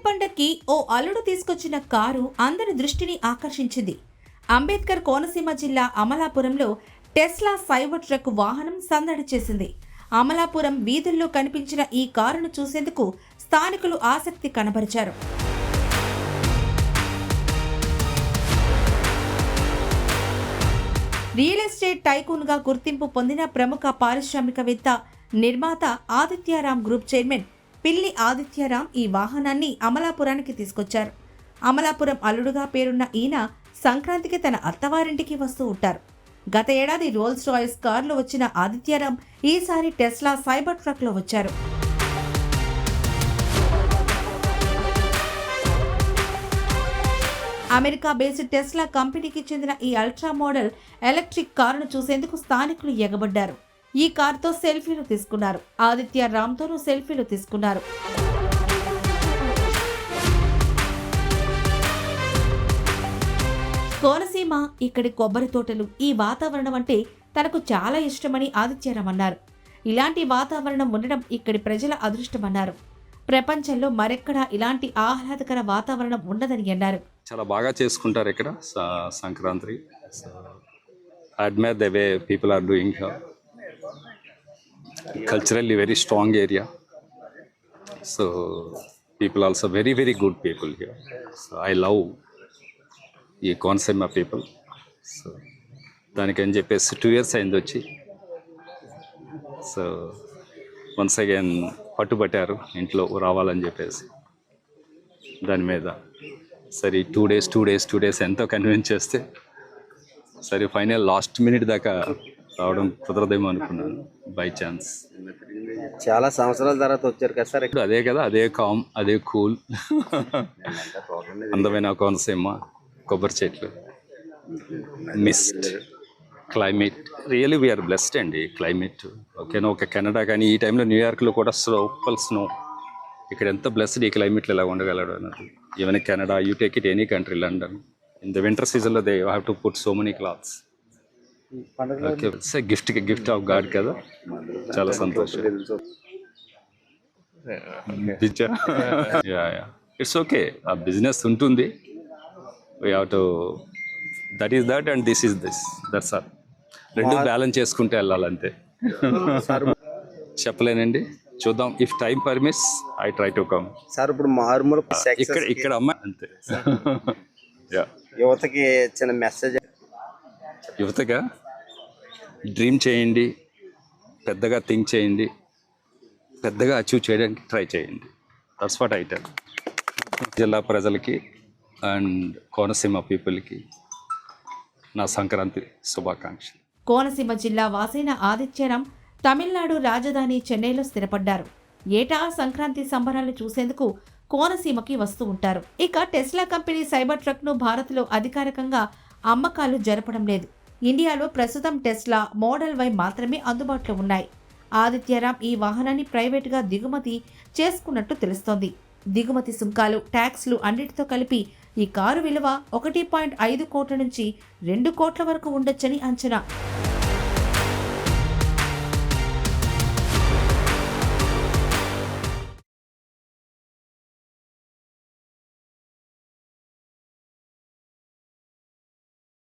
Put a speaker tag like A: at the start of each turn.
A: పండక్కి ఓ అల్లుడు తీసుకొచ్చిన కారు అందరి దృష్టిని ఆకర్షించింది. అంబేద్కర్ కోనసీమ జిల్లా అమలాపురంలో టెస్లా సైబర్ ట్రక్ వాహనం సందడి చేసింది. అమలాపురం వీధుల్లో కనిపించిన ఈ కారును చూసేందుకు స్థానికులు ఆసక్తి కనబరిచారు. రియల్ ఎస్టేట్ టైకూన్గా గుర్తింపు పొందిన ప్రముఖ పారిశ్రామికవేత్త, నిర్మాత ఆదిత్యరామ్ గ్రూప్ చైర్మన్ పిల్లి ఆదిత్యరామ్ ఈ వాహనాన్ని అమలాపురానికి తీసుకొచ్చారు. అమలాపురం అల్లుడుగా పేరున్న ఈయన సంక్రాంతికి తన అత్తవారింటికి వస్తూ ఉంటారు. గత ఏడాది రోల్స్ రాయిస్ కారులో వచ్చిన ఆదిత్యరామ్ ఈసారి టెస్లా సైబర్ ట్రక్లో వచ్చారు. అమెరికా బేస్డ్ టెస్లా కంపెనీకి చెందిన ఈ అల్ట్రా మోడల్ ఎలక్ట్రిక్ కారును చూసేందుకు స్థానికులు ఎగబడ్డారు. ఈ కారుతో సెల్ఫీలు తీసుకున్నారు. ఆదిత్యరామ్తోనూ సెల్ఫీలు తీసుకున్నారు. కోనసీమ, ఇక్కడి కొబ్బరి తోటలు, ఈ వాతావరణం అంటే తనకు చాలా ఇష్టమని ఆదిత్యరామ్ అన్నారు. ఇలాంటి వాతావరణం ఉండడం ఇక్కడి ప్రజల అదృష్టమన్నారు. ప్రపంచంలో మరెక్కడా ఇలాంటి ఆహ్లాదకర వాతావరణం ఉండదని అన్నారు.
B: చాలా బాగా చేసుకుంటారు ఇక్కడ Sankranti. Admire the way people are doing here. Culturally very strong area, so people also very good people here, so I love ఈ కోనసీమ people. సో దానికని చెప్పేసి 2 years అయింది వచ్చి. సో వన్స్ అగైన్ పట్టుబట్టారు ఇంట్లో రావాలని చెప్పేసి. దాని మీద సరే 2 days ఎంతో కన్విన్స్ చేస్తే సరే ఫైనల్ లాస్ట్ మినిట్ దాకా రావడం కుదరదేమో అనుకున్నాను. బై ఛాన్స్
C: చాలా సంవత్సరాల తర్వాత వచ్చారు కదా సార్.
B: అదే కదా, అదే కామ్, అదే కూల్, అందమైన కోనసీమ, కొబ్బరి చెట్లు, mist, climate. Really we are blessed అండి. క్లైమేట్ ఓకేనా. ఒక కెనడా కానీ ఈ టైంలో న్యూయార్క్లో కూడా స్నో. ఇక్కడ ఎంత బ్లెస్డ్ ఈ క్లైమేట్లో ఎలా ఉండగలడు అన్నది. Even Canada, you take it any country, London, in the winter సీజన్లో they have to put so many clothes. Okay, gift of God కదా. చాలా సంతోషం. It's okay. ఆ బిజినెస్ ఉంటుంది. We have to that is that and this is this, that's all. రెండు balance చేసుకుంటే వెళ్ళాలంతే. చెప్పలేనండి, చూద్దాం. If time permits I try to come.
C: Sir ఇప్పుడు మారుమూల
B: ఇక్కడ అమ్మాయి అంతే.
C: యువతకి చిన్న మెసేజ్.
B: యువతగా డ్రీమ్ చేయండి, పెద్దగా థింక్ చేయండి, పెద్దగా అచీవ్ చేయడానికి ట్రై చేయండి. That's what I tell. జిల్లా ప్రజలకి అండ్ కోనసీమ పీపుల్కి నా సంక్రాంతి శుభాకాంక్షలు.
A: కోనసీమ జిల్లా వాసైన ఆదిత్యరామ్ తమిళనాడు రాజధాని చెన్నైలో స్థిరపడ్డారు. ఏటా సంక్రాంతి సంబరాలు చూసేందుకు కోనసీమకి వస్తూ ఉంటారు. ఇక టెస్లా కంపెనీ సైబర్ ట్రక్ను భారత్లో అధికారికంగా అమ్మకాలు జరపడం లేదు. ఇండియాలో ప్రస్తుతం టెస్లా మోడల్ వై మాత్రమే అందుబాటులో ఉన్నాయి. ఆదిత్యరామ్ ఈ వాహనాన్ని ప్రైవేటుగా దిగుమతి చేసుకున్నట్టు తెలుస్తోంది. దిగుమతి సుంకాలు, ట్యాక్స్లు అన్నిటితో కలిపి ఈ కారు విలువ 1.5 కోట్ల నుంచి 2 కోట్ల వరకు ఉండొచ్చని అంచనా.